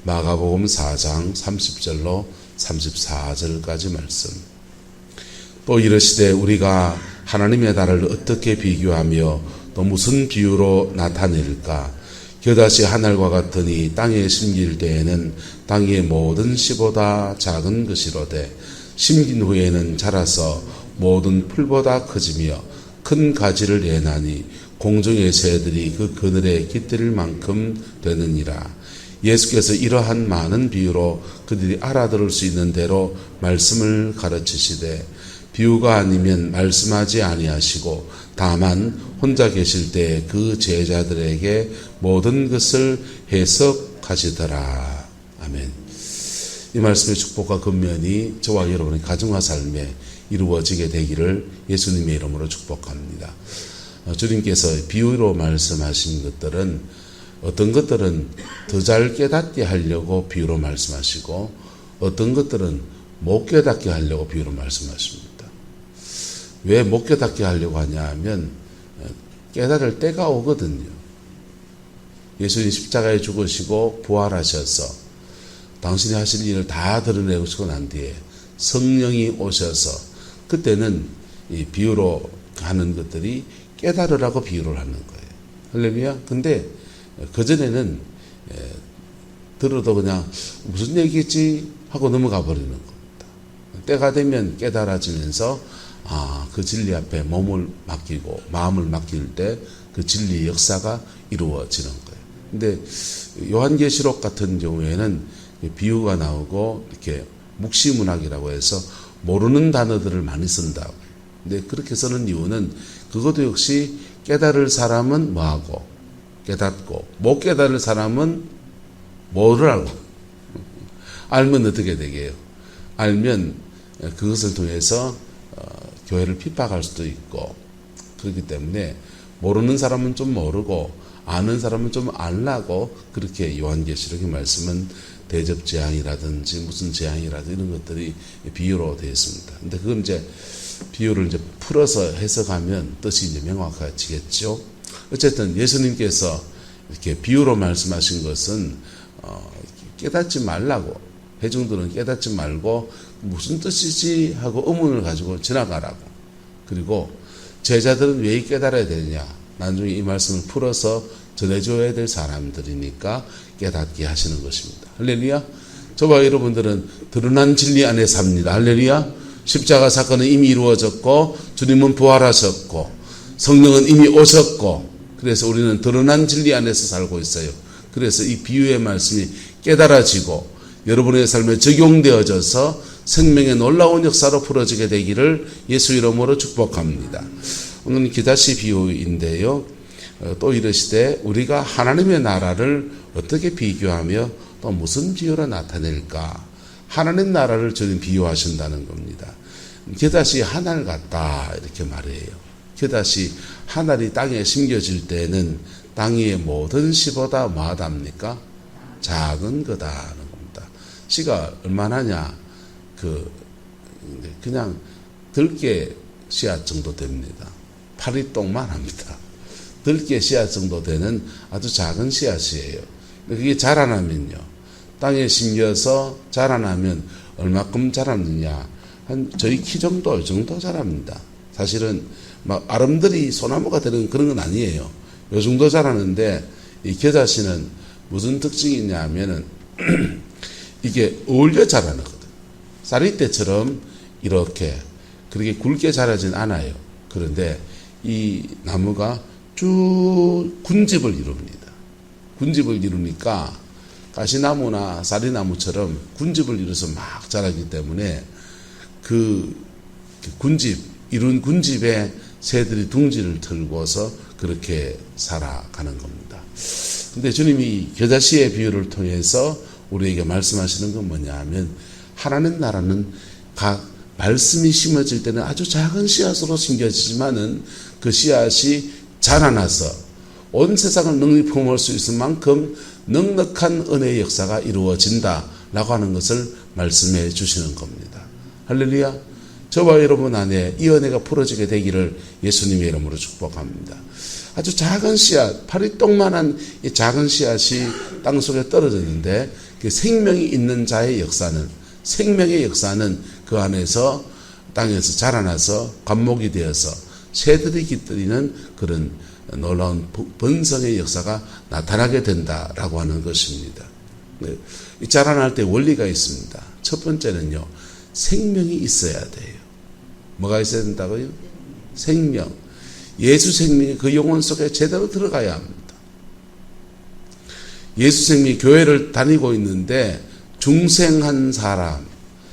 마가복음 4장 30절로 34절까지 말씀. 또 이르시되 우리가 하나님의 나라를 어떻게 비교하며 또 무슨 비유로 나타낼까? 겨다시 하늘과 같으니 땅에 심길 때에는 땅의 모든 씨보다 작은 것이로되 심긴 후에는 자라서 모든 풀보다 커지며 큰 가지를 내나니 공중의 새들이 그 그늘에 깃들 만큼 되느니라. 예수께서 이러한 많은 비유로 그들이 알아들을 수 있는 대로 말씀을 가르치시되 비유가 아니면 말씀하지 아니하시고 다만 혼자 계실 때 그 제자들에게 모든 것을 해석하시더라. 아멘. 이 말씀의 축복과 권면이 저와 여러분의 가정과 삶에 이루어지게 되기를 예수님의 이름으로 축복합니다. 주님께서 비유로 말씀하신 것들은 어떤 것들은 더 잘 깨닫게 하려고 비유로 말씀하시고 어떤 것들은 못 깨닫게 하려고 비유로 말씀하십니다. 왜 못 깨닫게 하려고 하냐 하면 깨달을 때가 오거든요. 예수님 십자가에 죽으시고 부활하셔서 당신이 하실 일을 다 드러내시고 난 뒤에 성령이 오셔서 그때는 이 비유로 하는 것들이 깨달으라고 비유를 하는 거예요. 할렐루야. 근데 그전에는 들어도 그냥 무슨 얘기지 하고 넘어가 버리는 겁니다. 때가 되면 깨달아지면서 그 진리 앞에 몸을 맡기고 마음을 맡길 때 그 진리의 역사가 이루어지는 거예요. 근데 요한계시록 같은 경우에는 비유가 나오고 이렇게 묵시문학이라고 해서 모르는 단어들을 많이 쓴다. 근데 그렇게 쓰는 이유는 그것도 역시 깨달을 사람은 뭐하고 깨닫고 못 깨달을 사람은 뭐를 알고 알면 어떻게 되게요? 알면 그것을 통해서 교회를 핍박할 수도 있고 그렇기 때문에 모르는 사람은 좀 모르고 아는 사람은 좀 알라고 그렇게 요한계시록의 말씀은 대접재앙이라든지 무슨 재앙이라든지 이런 것들이 비유로 되어 있습니다. 근데 그건 이제 비유를 이제 풀어서 해석하면 뜻이 이제 명확해지겠죠. 어쨌든 예수님께서 이렇게 비유로 말씀하신 것은 깨닫지 말라고, 회중들은 깨닫지 말고 무슨 뜻이지 하고 의문을 가지고 지나가라고. 그리고 제자들은 왜 깨달아야 되느냐? 나중에 이 말씀을 풀어서 전해줘야 될 사람들이니까 깨닫게 하시는 것입니다. 할렐루야. 저와 여러분들은 드러난 진리 안에 삽니다. 할렐루야. 십자가 사건은 이미 이루어졌고 주님은 부활하셨고 성령은 이미 오셨고 그래서 우리는 드러난 진리 안에서 살고 있어요. 그래서 이 비유의 말씀이 깨달아지고 여러분의 삶에 적용되어져서 생명의 놀라운 역사로 풀어지게 되기를 예수 이름으로 축복합니다. 오늘은 겨다시 비유인데요. 또 이르시되 우리가 하나님의 나라를 어떻게 비교하며 또 무슨 비유로 나타낼까? 하나님 나라를 저는 비유하신다는 겁니다. 겨다시 하늘 같다 이렇게 말해요. 겨다시 하늘이 땅에 심겨질 때는 땅의 모든 씨보다 뭐하답니까? 작은 거다는 겁니다. 씨가 얼마나냐? 그냥 들깨 씨앗 정도 됩니다. 파리똥만 합니다. 들깨 씨앗 정도 되는 아주 작은 씨앗이에요. 그게 자라나면요. 땅에 심겨서 자라나면 얼마큼 자라느냐. 한 저희 키 정도, 이 정도 자랍니다. 사실은 막 아름드리 소나무가 되는 그런 건 아니에요. 요 정도 자라는데 이 겨자씨는 무슨 특징이 있냐 하면은 이게 어울려 자라거든. 쌀이떼처럼 이렇게 그렇게 굵게 자라진 않아요. 그런데 이 나무가 쭉 군집을 이룹니다. 군집을 이루니까 가시나무나 쌀이나무처럼 군집을 이뤄서 막 자라기 때문에 그 군집, 이룬 군집에 새들이 둥지를 틀고서 그렇게 살아가는 겁니다. 근데 주님이 겨자씨의 비유를 통해서 우리에게 말씀하시는 건 뭐냐 하면 하나님 나라는 각 말씀이 심어질 때는 아주 작은 씨앗으로 심겨지지만은 그 씨앗이 자라나서 온 세상을 넉넉히 품을 수 있을 만큼 넉넉한 은혜의 역사가 이루어진다라고 하는 것을 말씀해 주시는 겁니다. 할렐루야. 저와 여러분 안에 이 은혜가 풀어지게 되기를 예수님의 이름으로 축복합니다. 아주 작은 씨앗, 파리똥만한 이 작은 씨앗이 땅속에 떨어졌는데 그 생명이 있는 자의 역사는, 생명의 역사는 그 안에서 땅에서 자라나서 관목이 되어서 새들이 깃들이는 그런 놀라운 번성의 역사가 나타나게 된다라고 하는 것입니다. 이 자라날 때 원리가 있습니다. 첫 번째는요, 생명이 있어야 돼요. 뭐가 있어야 된다고요? 생명. 예수 생명이 그 영혼 속에 제대로 들어가야 합니다. 예수 생명이 교회를 다니고 있는데 중생한 사람,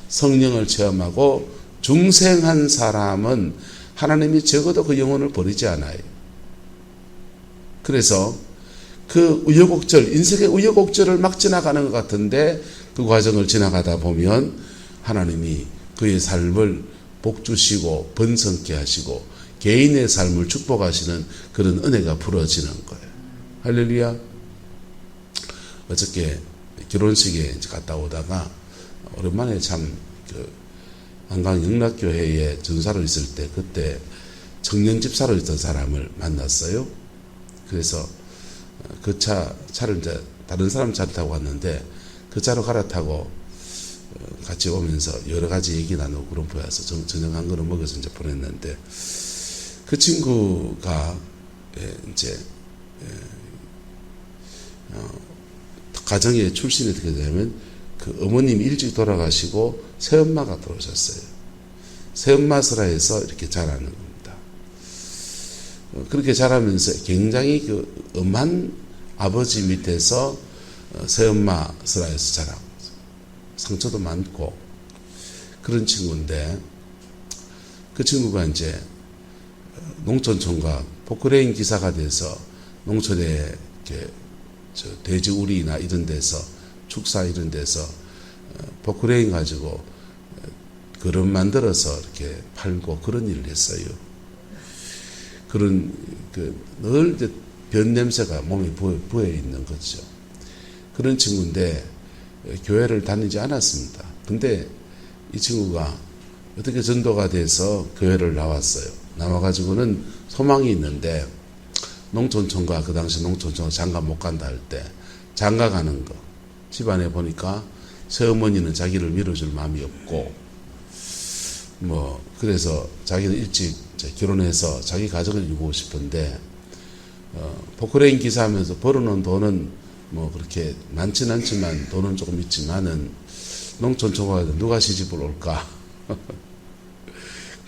성령을 체험하고 중생한 사람은 하나님이 적어도 그 영혼을 버리지 않아요. 그래서 그 우여곡절, 인생의 우여곡절을 막 지나가는 것 같은데 그 과정을 지나가다 보면 하나님이 그의 삶을 복주시고 번성케 하시고 개인의 삶을 축복하시는 그런 은혜가 부러지는 거예요. 할렐루야. 어저께 결혼식에 갔다 오다가 오랜만에 참 한강 영락교회에 전사로 있을 때 그때 청년 집사로 있던 사람을 만났어요. 그래서 그 차를 이제 다른 사람 차를 타고 왔는데 그 차로 갈아타고 같이 오면서 여러 가지 얘기 나누고 그런 보여서 저녁 한 그릇 먹어서 이제 보냈는데 그 친구가 이제 가정의 출신이 어떻게 되냐면 그 어머님이 일찍 돌아가시고 새엄마가 들어오셨어요. 새엄마스라에서 이렇게 자라는 겁니다. 그렇게 자라면서 굉장히 그 엄한 아버지 밑에서 새엄마스라에서 자라고 상처도 많고 그런 친구인데 그 친구가 이제 농촌총각 포크레인 기사가 돼서 농촌에 이렇게 돼지우리나 이런 데서 축사 이런 데서 포크레인 가지고 그릇 만들어서 이렇게 팔고 그런 일을 했어요. 그런 늘 이제 변 냄새가 몸에 부어 있는 거죠. 그런 친구인데 교회를 다니지 않았습니다. 근데 이 친구가 어떻게 전도가 돼서 교회를 나왔어요. 나와가지고는 소망이 있는데 농촌총각, 그 당시 농촌총각 장가 못 간다 할 때 장가 가는 거 집안에 보니까 새어머니는 자기를 밀어줄 마음이 없고 그래서 자기는 일찍 결혼해서 자기 가정을 이루고 싶은데 포크레인 기사하면서 벌어놓은 돈은 그렇게 많진 않지만 돈은 조금 있지만은 농촌총각한테 누가 시집을 올까?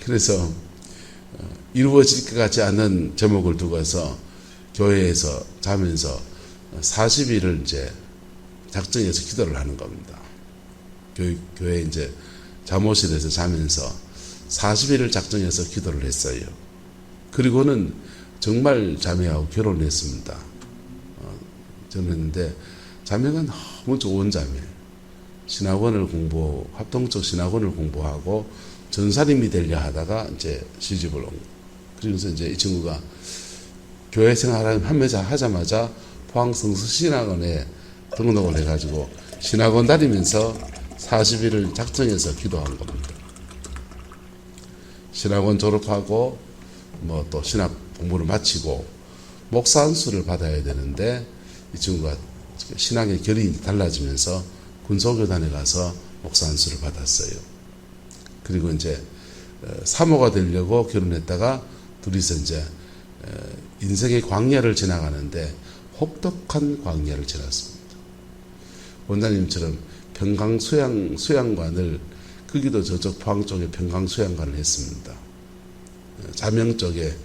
그래서 이루어질 것 같지 않은 제목을 두고서 교회에서 자면서 40일을 이제 작정해서 기도를 하는 겁니다. 교회 이제 잠옷실에서 자면서 40일을 작정해서 기도를 했어요. 그리고는 정말 자매하고 결혼을 했습니다. 저는 했는데 자매가 너무 좋은 자매. 합동적 신학원을 공부하고 전사님이 되려 하다가 이제 시집을 온 거예요. 그러면서 이제 이 친구가 교회 생활을 하자마자 포항 성서신학원에 등록을 해가지고 신학원 다니면서 40일을 작정해서 기도한 겁니다. 신학원 졸업하고 또 신학 공부를 마치고 목사 안수를 받아야 되는데 이 친구가 신학의 결이 달라지면서 군소교단에 가서 목사 안수를 받았어요. 그리고 이제 사모가 되려고 결혼했다가 둘이서 이제 인생의 광야를 지나가는데 혹독한 광야를 지났습니다. 원장님처럼 평강 수양관을 거기도 저쪽 포항 쪽에 평강 수양관을 했습니다. 자명 쪽에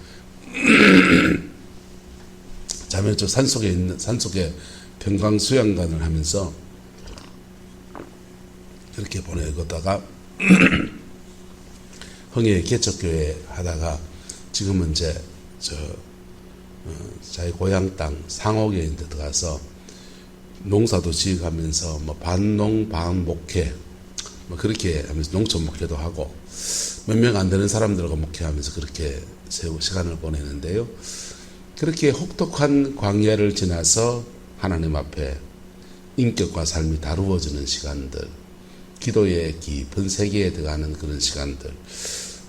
자명 쪽 산속에 평강 수양관을 하면서 그렇게 보내다가 흥해 개척교회 하다가 지금은 이제 자기 고향 땅 상옥에 이제 들어가서 농사도 지어가면서 반농 반목회 그렇게 하면서 농촌 목회도 하고 몇 명 안 되는 사람들과 목회하면서 그렇게 시간을 보내는데요. 그렇게 혹독한 광야를 지나서 하나님 앞에 인격과 삶이 다루어지는 시간들, 기도의 깊은 세계에 들어가는 그런 시간들,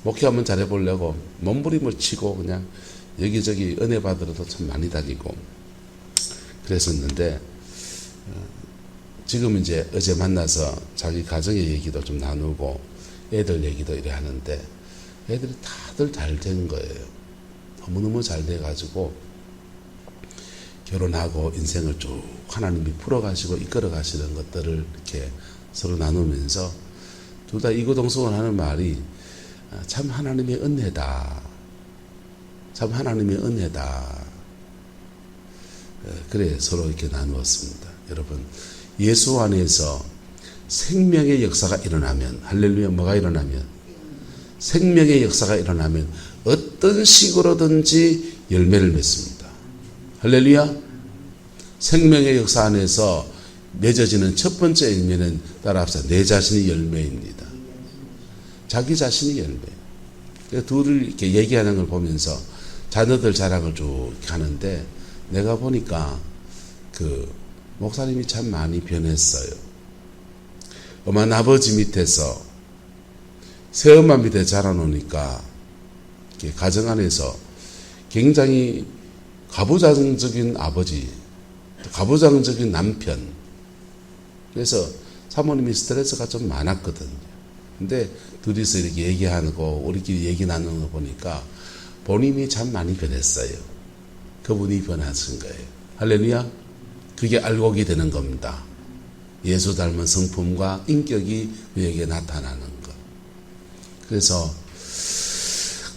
목회 한번 잘해보려고 몸부림을 치고 그냥 여기저기 은혜 받으러도 참 많이 다니고 그랬었는데 지금 이제 어제 만나서 자기 가정의 얘기도 좀 나누고 애들 얘기도 이래 하는데 애들이 다들 잘 된 거예요. 너무너무 잘 돼가지고 결혼하고 인생을 쭉 하나님이 풀어가시고 이끌어가시는 것들을 이렇게 서로 나누면서 둘 다 이구동성을 하는 말이 참 하나님의 은혜다. 참 하나님의 은혜다. 그래 서로 이렇게 나누었습니다. 여러분 예수 안에서 생명의 역사가 일어나면 할렐루야 뭐가 일어나면 생명의 역사가 일어나면 어떤 식으로든지 열매를 맺습니다. 할렐루야 생명의 역사 안에서 맺어지는 첫 번째 열매는 따라합시다. 내 자신이 열매입니다. 자기 자신이 열매. 둘을 이렇게 얘기하는 걸 보면서 자녀들 자랑을 쭉 하는데 내가 보니까 그 목사님이 참 많이 변했어요. 엄한 아버지 밑에서 새엄마 밑에 자라놓으니까 가정 안에서 굉장히 가부장적인 아버지, 가부장적인 남편. 그래서 사모님이 스트레스가 좀 많았거든요. 근데 둘이서 이렇게 얘기하고 우리끼리 얘기 나누는 거 보니까 본인이 참 많이 변했어요. 그분이 변하신 거예요. 할렐루야. 그게 알곡이 되는 겁니다. 예수 닮은 성품과 인격이 그에게 나타나는 것. 그래서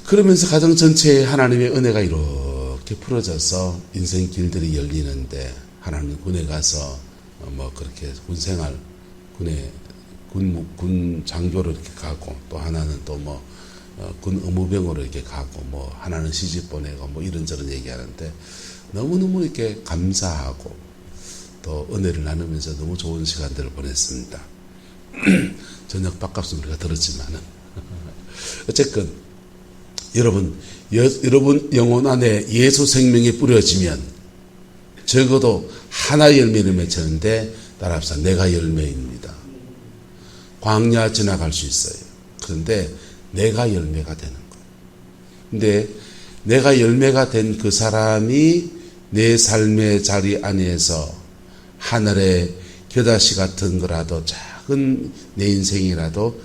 그러면서 가정 전체에 하나님의 은혜가 이렇게 풀어져서 인생 길들이 열리는데 하나님 군에 가서 뭐 그렇게 군생활 군 장교로 이렇게 가고 또 하나는 또 뭐 군 의무병으로 이렇게 가고 뭐 하나는 시집 보내고 뭐 이런저런 얘기하는데 너무너무 이렇게 감사하고 또 은혜를 나누면서 너무 좋은 시간들을 보냈습니다. 저녁 밥값은 우리가 들었지만은 어쨌든 여러분 영혼 안에 예수 생명이 뿌려지면 적어도 하나의 열매를 맺혔는데 따라합시다. 내가 열매입니다. 광야 지나갈 수 있어요. 그런데 내가 열매가 되는 거예요. 근데 내가 열매가 된 그 사람이 내 삶의 자리 안에서 하늘의 겨다시 같은 거라도 작은 내 인생이라도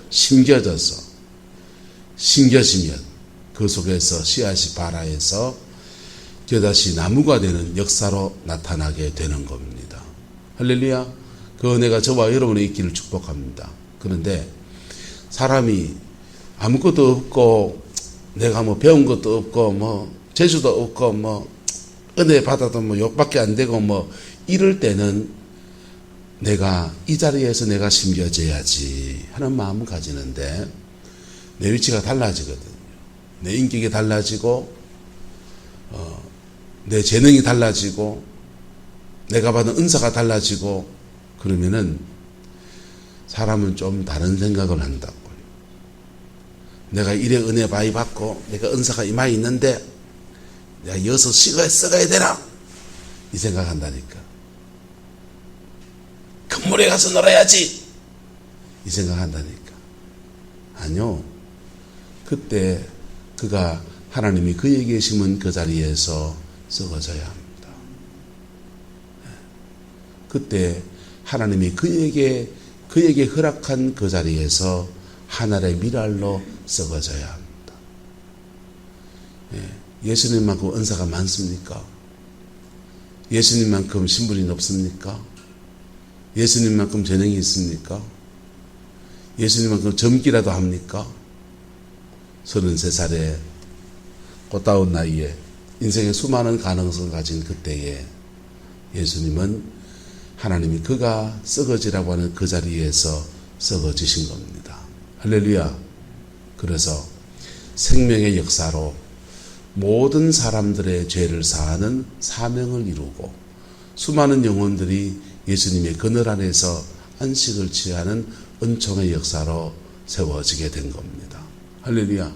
심겨지면 그 속에서 씨앗이 발아해서 겨다시 나무가 되는 역사로 나타나게 되는 겁니다. 할렐루야. 그 은혜가 저와 여러분의 있기를 축복합니다. 그런데 사람이 아무것도 없고 내가 뭐 배운 것도 없고 뭐 재주도 없고 뭐 은혜 받아도 뭐 욕밖에 안 되고 뭐 이럴 때는 내가 이 자리에서 내가 심겨져야지 하는 마음을 가지는데 내 위치가 달라지거든요. 내 인격이 달라지고 내 재능이 달라지고 내가 받은 은사가 달라지고 그러면은 사람은 좀 다른 생각을 한다고요. 내가 이래 은혜 많이 받고 내가 은사가 이마에 있는데 내가 여기서 썩어야 되나? 이 생각한다니까. 건물에 가서 놀아야지 이 생각한다니까. 아니요. 그때 그가 하나님이 그에게 심은 그 자리에서 썩어져야 합니다. 그때 하나님이 그에게 허락한 그 자리에서 하늘의 미랄로 썩어져야 합니다. 예수님만큼 은사가 많습니까? 예수님만큼 신분이 높습니까? 예수님만큼 재능이 있습니까? 예수님만큼 젊기라도 합니까? 33살에 꽃다운 나이에 인생의 수많은 가능성을 가진 그때에 예수님은 하나님이 그가 썩어지라고 하는 그 자리에서 썩어지신 겁니다. 할렐루야. 그래서 생명의 역사로 모든 사람들의 죄를 사하는 사명을 이루고 수많은 영혼들이 예수님의 그늘 안에서 안식을 취하는 은총의 역사로 세워지게 된 겁니다. 할렐루야.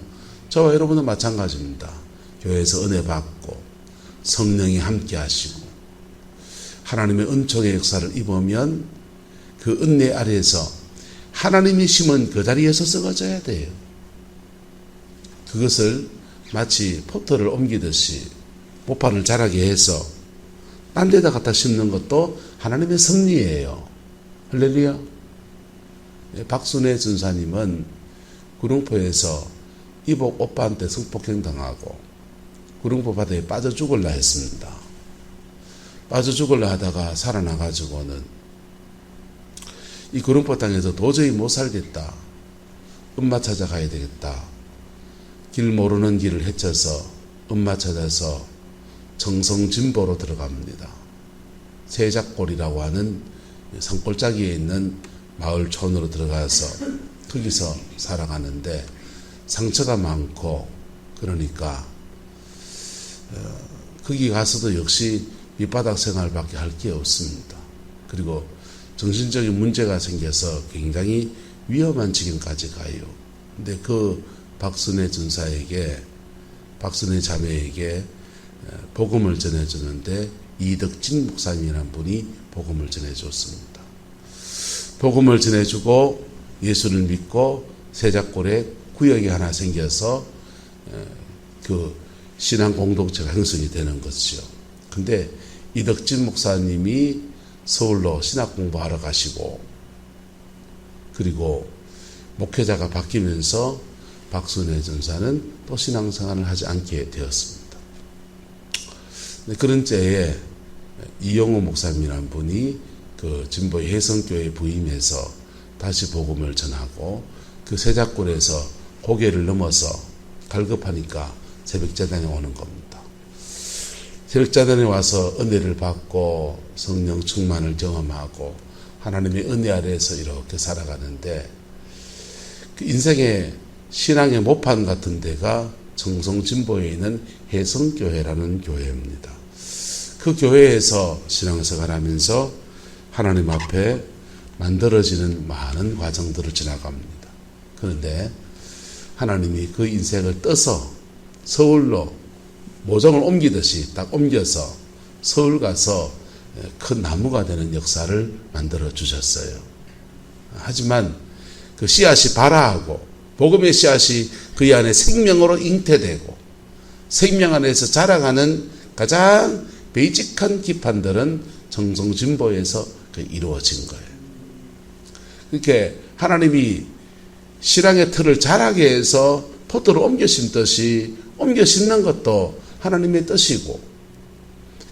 저와 여러분도 마찬가지입니다. 교회에서 은혜 받고 성령이 함께 하시고 하나님의 은총의 역사를 입으면 그 은혜 아래에서 하나님이 심은 그 자리에서 썩어져야 돼요. 그것을 마치 포터를 옮기듯이 보판을 자라게 해서 딴 데다 갖다 심는 것도 하나님의 섭리예요. 할렐루야. 박순애 전사님은 구릉포에서 이복 오빠한테 성폭행 당하고 구릉포 바다에 빠져 죽을라 했습니다. 빠져 죽을라 하다가 살아나가지고는 이 구릉포 땅에서 도저히 못 살겠다. 엄마 찾아가야 되겠다. 길 모르는 길을 헤쳐서 엄마 찾아서 정성진보로 들어갑니다. 세작골이라고 하는 산골짜기에 있는 마을촌으로 들어가서 거기서 살아가는데 상처가 많고 그러니까 거기 가서도 역시 밑바닥 생활밖에 할 게 없습니다. 그리고 정신적인 문제가 생겨서 굉장히 위험한 지경까지 가요. 근데 그 박순애 전사에게, 박순애 자매에게 복음을 전해주는데 이덕진 목사님이라는 분이 복음을 전해줬습니다. 복음을 전해주고 예수를 믿고 세작골에 구역이 하나 생겨서 그 신앙 공동체가 형성이 되는 것이죠. 근데 이덕진 목사님이 서울로 신학 공부하러 가시고 그리고 목회자가 바뀌면서 박순애 전사는 또 신앙생활을 하지 않게 되었습니다. 그런 때에 이영호 목사님이라는 분이 그 진보의 혜성교회에 부임해서 다시 복음을 전하고 그 세작골에서 고개를 넘어서 갈급하니까 새벽재단에 오는 겁니다. 새벽재단에 와서 은혜를 받고 성령 충만을 경험하고 하나님의 은혜 아래에서 이렇게 살아가는데 그 인생의 신앙의 모판 같은 데가 정성진보에 있는 혜성교회라는 교회입니다. 그 교회에서 신앙생활을 하면서 하나님 앞에 만들어지는 많은 과정들을 지나갑니다. 그런데 하나님이 그 인생을 떠서 서울로 모종을 옮기듯이 딱 옮겨서 서울 가서 큰 나무가 되는 역사를 만들어 주셨어요. 하지만 그 씨앗이 발아하고 복음의 씨앗이 그 안에 생명으로 잉태되고 생명 안에서 자라가는 가장 베이직한 기판들은 정성진보에서 이루어진 거예요. 그렇게 하나님이 신앙의 틀을 자라게 해서 포도를 옮겨 심듯이 옮겨 심는 것도 하나님의 뜻이고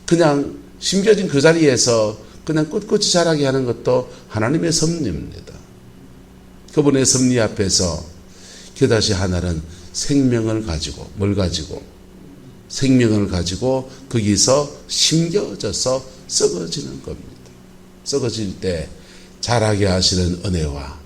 그냥 심겨진 그 자리에서 그냥 꿋꿋이 자라게 하는 것도 하나님의 섭리입니다. 그분의 섭리 앞에서 그다시 하나는 생명을 가지고 뭘 가지고 생명을 가지고 거기서 심겨져서 썩어지는 겁니다. 썩어질 때 자라게 하시는 은혜와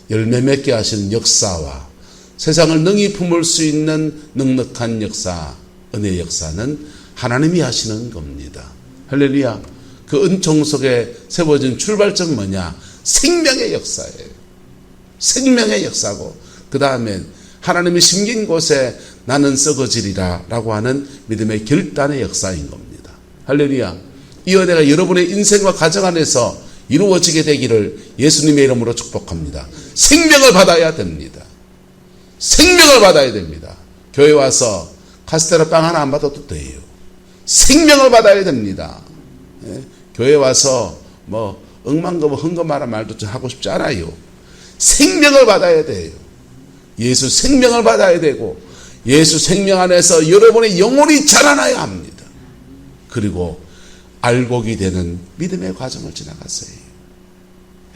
열매 맺게 하시는 역사와 세상을 능히 품을 수 있는 넉넉한 역사, 은혜의 역사는 하나님이 하시는 겁니다. 할렐루야. 그 은총 속에 세워진 출발점 뭐냐? 생명의 역사예요. 생명의 역사고 그 다음엔 하나님이 심긴 곳에 나는 썩어지리라 라고 하는 믿음의 결단의 역사인 겁니다. 할렐루야. 이 은혜가 여러분의 인생과 가정 안에서 이루어지게 되기를 예수님의 이름으로 축복합니다. 생명을 받아야 됩니다. 생명을 받아야 됩니다. 교회 와서 카스테라 빵 하나 안 받아도 돼요. 생명을 받아야 됩니다. 예? 교회 와서 뭐 억만거뭐 흥거마라 말도 좀 하고 싶지 않아요. 생명을 받아야 돼요. 예수 생명을 받아야 되고 예수 생명 안에서 여러분의 영혼이 자라나야 합니다. 그리고 알곡이 되는 믿음의 과정을 지나갔어요.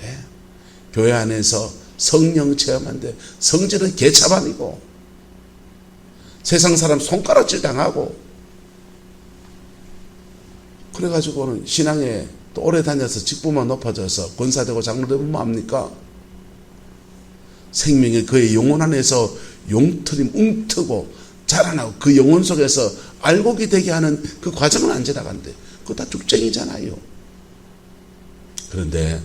예? 교회 안에서 성령 체험한데 성질은 개차반이고 세상 사람 손가락질 당하고 그래가지고는 신앙에 또 오래 다녀서 직분만 높아져서 권사되고 장로되면 뭐합니까? 생명이 그의 영혼 안에서 용틀이 웅트고 자라나고 그 영혼 속에서 알곡이 되게 하는 그 과정은 안 지나간대. 그거 다 죽쟁이잖아요. 그런데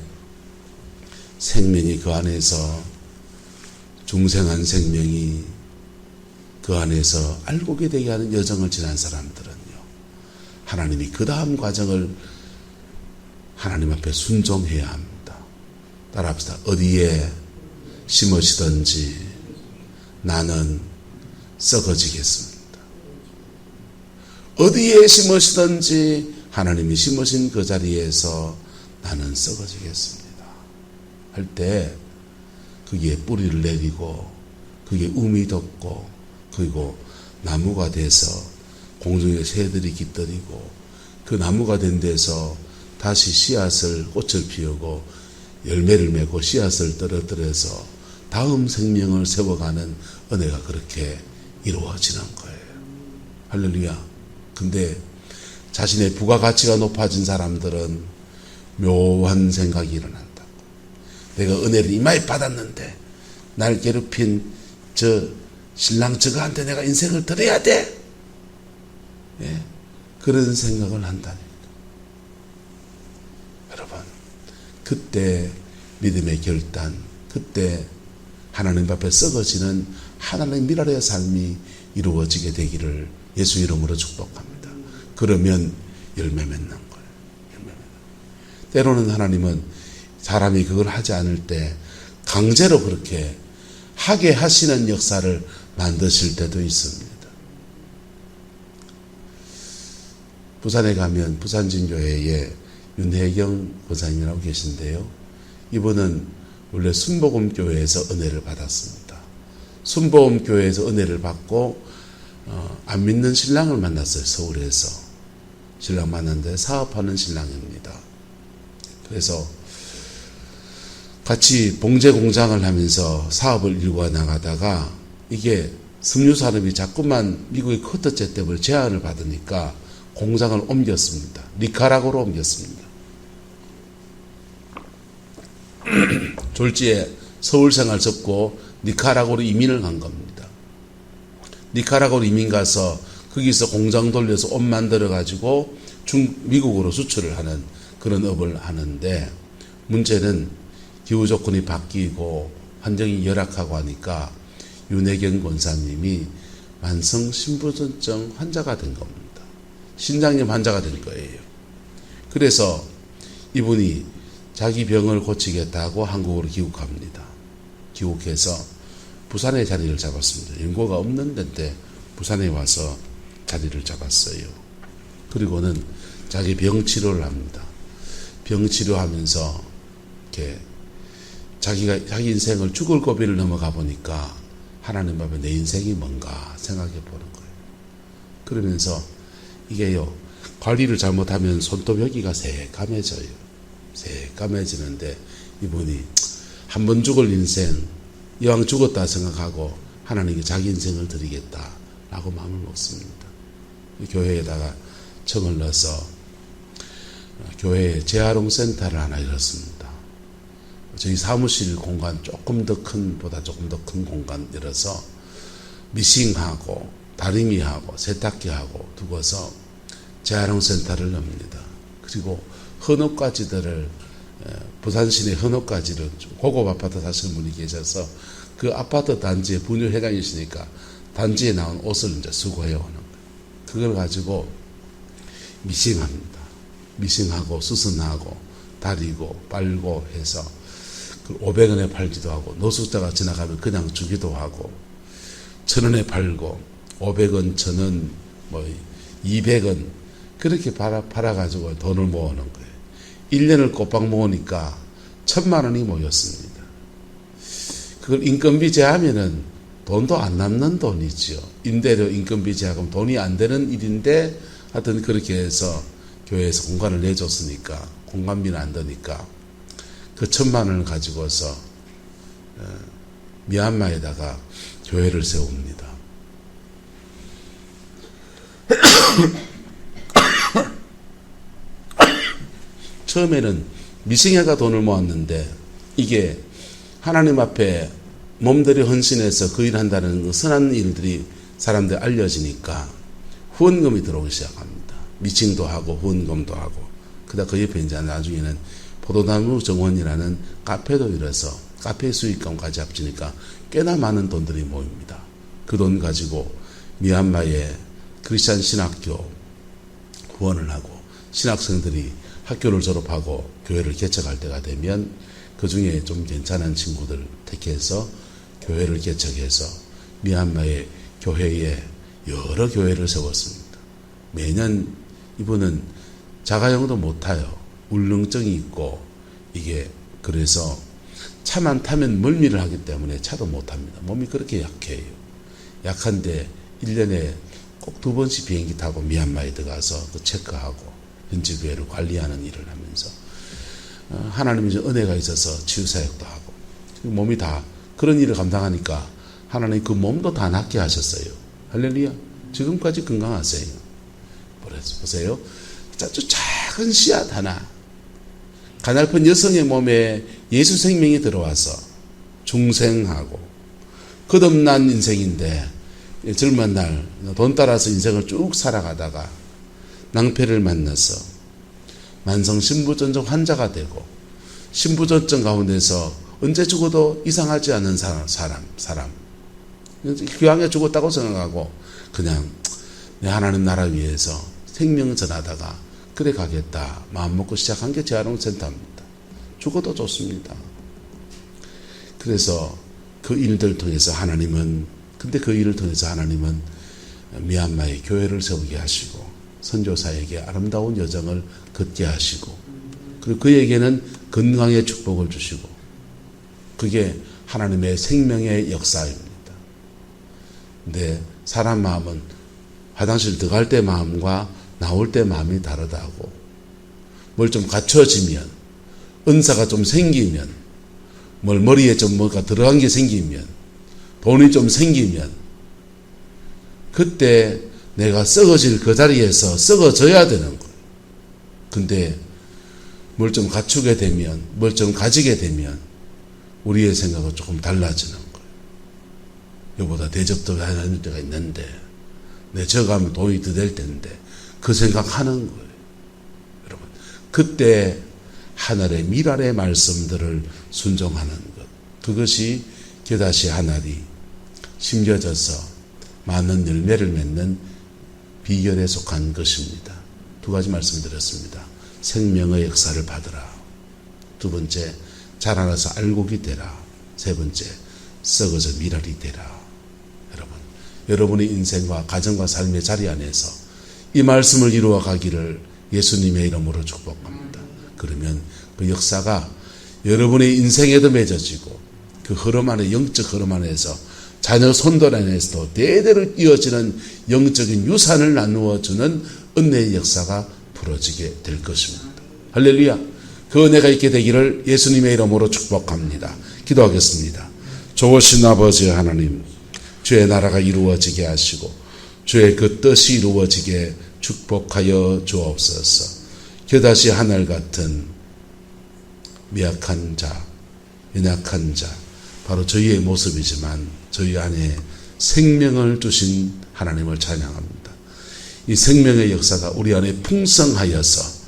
생명이 그 안에서 중생한 생명이 그 안에서 알곡이 되게 하는 여정을 지난 사람들은요. 하나님이 그 다음 과정을 하나님 앞에 순종해야 합니다. 따라합시다. 어디에 심으시든지 나는 썩어지겠습니다. 어디에 심으시든지 하나님이 심으신 그 자리에서 나는 썩어지겠습니다. 할 때 거기에 뿌리를 내리고 그게 um이 돋고 그리고 나무가 돼서 공중에 새들이 깃들이고 그 나무가 된 데서 다시 씨앗을 꽃을 피우고 열매를 맺고 씨앗을 떨어뜨려서 다음 생명을 세워가는 은혜가 그렇게 이루어지는 거예요. 할렐루야. 근데 자신의 부가가치가 높아진 사람들은 묘한 생각이 일어난다고. 내가 은혜를 이마에 받았는데 날 괴롭힌 저 신랑 저거한테 내가 인생을 드려야 돼. 예? 그런 생각을 한다니까. 여러분, 그때 믿음의 결단, 그때 하나님 앞에 썩어지는 하나님의 미랄의 삶이 이루어지게 되기를 예수 이름으로 축복합니다. 그러면 열매 맺는 거예요. 열매 맺는. 때로는 하나님은 사람이 그걸 하지 않을 때 강제로 그렇게 하게 하시는 역사를 만드실 때도 있습니다. 부산에 가면 부산진교회에 윤혜경 권사님이라고 계신데요. 이분은 원래 순복음교회에서 은혜를 받았습니다. 순복음교회에서 은혜를 받고 안 믿는 신랑을 만났어요. 서울에서. 신랑 만났는데 사업하는 신랑입니다. 그래서 같이 봉제 공장을 하면서 사업을 일궈 나가다가 이게 섬유 산업이 자꾸만 미국의 커터제 때문에 제한을 받으니까 공장을 옮겼습니다. 니카라과로 옮겼습니다. 졸지에 서울 생활 접고 니카라과로 이민을 간 겁니다. 니카라과로 이민 가서 거기서 공장 돌려서 옷 만들어 가지고 미국으로 수출을 하는 그런 업을 하는데 문제는 기후 조건이 바뀌고 환경이 열악하고 하니까 윤혜경 권사님이 만성 신부전증 환자가 된 겁니다. 신장염 환자가 된 거예요. 그래서 이분이 자기 병을 고치겠다고 한국으로 귀국합니다. 귀국해서 부산에 자리를 잡았습니다. 연고가 없는 데인데 부산에 와서 자리를 잡았어요. 그리고는 자기 병 치료를 합니다. 병 치료하면서 이렇게 자기 인생을 죽을 고비를 넘어가 보니까 하나님 앞에 내 인생이 뭔가 생각해 보는 거예요. 그러면서 이게요, 관리를 잘못하면 손톱 여기가 새까매져요. 새까매지는데 이분이 한 번 죽을 인생, 이왕 죽었다 생각하고 하나님께 자기 인생을 드리겠다라고 마음을 먹습니다. 교회에다가 청을 넣어서 교회에 재활용 센터를 하나 열었습니다. 저희 사무실 공간 보다 조금 더 큰 공간 열어서 미싱하고 다리미하고 세탁기하고 두고서 재활용 센터를 엽니다. 그리고 헌옷가지들을 부산 시내 헌옷가지를 고급 아파트 사시는 분이 계셔서 그 아파트 단지의 분유 회장이시니까 단지에 나온 옷을 이제 수거해 오는 거예요. 그걸 가지고 미싱합니다. 미싱하고 수선하고 다리고 빨고 해서 500원에 팔기도 하고 노숙자가 지나가면 그냥 주기도 하고 1,000원에 팔고 500원, 1,000원, 200원 그렇게 팔아가지고 돈을 모으는 거예요. 1년을 꼬박 모으니까 1,000만 원이 모였습니다. 그걸 인건비 제하면은 돈도 안 남는 돈이죠. 임대료 인건비 제하면 돈이 안 되는 일인데 하여튼 그렇게 해서 교회에서 공간을 내줬으니까 공간비는 안 드니까 그 1,000만 원을 가지고서 미얀마에다가 교회를 세웁니다. 처음에는 미싱회가 돈을 모았는데 이게 하나님 앞에 몸들이 헌신해서 그 일한다는 그 선한 일들이 사람들이 알려지니까 후원금이 들어오기 시작합니다. 미싱도 하고 후원금도 하고 그다음 그 옆에 이제 나중에는 포도나무 정원이라는 카페도 열어서 카페 수익금까지 합치니까 꽤나 많은 돈들이 모입니다. 그 돈 가지고 미얀마의 크리스찬 신학교 후원을 하고 신학생들이 학교를 졸업하고 교회를 개척할 때가 되면 그 중에 좀 괜찮은 친구들 택해서 교회를 개척해서 미얀마의 교회에 여러 교회를 세웠습니다. 매년 이분은 자가용도 못 타요. 울렁증이 있고 이게 그래서 차만 타면 멀미를 하기 때문에 차도 못 탑니다. 몸이 그렇게 약해요. 약한데 1년에 꼭 2번씩 비행기 타고 미얀마에 들어가서 그 체크하고 현지 교회를 관리하는 일을 하면서 하나님의 은혜가 있어서 치유사역도 하고 몸이 다 그런 일을 감당하니까 하나님 그 몸도 다 낫게 하셨어요. 할렐루야. 지금까지 건강하세요. 보세요. 아주 작은 씨앗 하나, 가냘픈 여성의 몸에 예수 생명이 들어와서 중생하고 거듭난 인생인데 젊은 날 돈 따라서 인생을 쭉 살아가다가 낭패를 만나서 만성 신부전증 환자가 되고 신부전증 가운데서 언제 죽어도 이상하지 않은 사람 귀하게 죽었다고 생각하고 그냥 내 하나님 나라 위해서 생명 전하다가 그래 가겠다 마음 먹고 시작한 게 재활용센터입니다. 죽어도 좋습니다. 그래서 그 일들 통해서 하나님은 미얀마의 교회를 세우게 하시고 선교사에게 아름다운 여정을 걷게 하시고 그리고 그에게는 건강의 축복을 주시고 그게 하나님의 생명의 역사입니다. 근데 사람 마음은 화장실 들어갈 때 마음과 나올 때 마음이 다르다고 뭘 좀 갖춰지면 은사가 좀 생기면 뭘 머리에 좀 뭐가 들어간 게 생기면 돈이 좀 생기면 그때 내가 썩어질 그 자리에서 썩어져야 되는 거예요. 근데 뭘 좀 갖추게 되면 뭘 좀 가지게 되면 우리의 생각은 조금 달라지는 거예요. 이보다 대접도 해야 할 때가 있는데 내 저가면 돈이 더 될 텐데 그 생각하는 거예요. 여러분 그때 하늘의 미랄의 말씀들을 순종하는 것 그것이 겨다시 하늘이 심겨져서 많은 열매를 맺는 비결에 속한 것입니다. 2가지 말씀드렸습니다. 생명의 역사를 받으라. 2번째 자라나서 알곡이 되라. 3번째 썩어져 미랄이 되라. 여러분의 인생과 가정과 삶의 자리 안에서 이 말씀을 이루어 가기를 예수님의 이름으로 축복합니다. 그러면 그 역사가 여러분의 인생에도 맺어지고 그 흐름 안에 영적 흐름 안에서 자녀 손들 안에서도 대대로 이어지는 영적인 유산을 나누어주는 은혜의 역사가 풀어지게 될 것입니다. 할렐루야. 그 은혜가 있게 되기를 예수님의 이름으로 축복합니다. 기도하겠습니다. 좋으신 아버지 하나님 주의 나라가 이루어지게 하시고 주의 그 뜻이 이루어지게 축복하여 주옵소서. 겨다시 하늘 같은 미약한 자, 연약한 자 바로 저희의 모습이지만 저희 안에 생명을 주신 하나님을 찬양합니다. 이 생명의 역사가 우리 안에 풍성하여서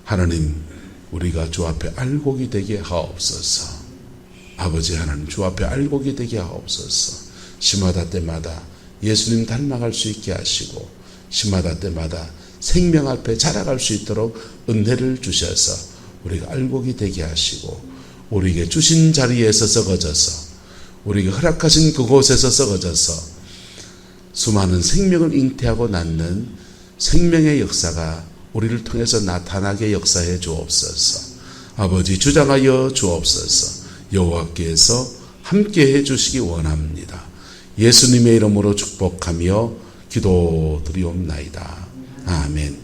하나님 우리가 주 앞에 알곡이 되게 하옵소서. 아버지 하나님 주 앞에 알곡이 되게 하옵소서. 시마다 때마다 예수님 닮아갈 수 있게 하시고 시마다 때마다 생명 앞에 자라갈 수 있도록 은혜를 주셔서 우리가 알곡이 되게 하시고 우리에게 주신 자리에서 썩어져서 우리에게 허락하신 그곳에서 썩어져서 수많은 생명을 잉태하고 낳는 생명의 역사가 우리를 통해서 나타나게 역사해 주옵소서. 아버지 주장하여 주옵소서. 여호와께서 함께해 주시기 원합니다. 예수님의 이름으로 축복하며 기도드리옵나이다. 아멘.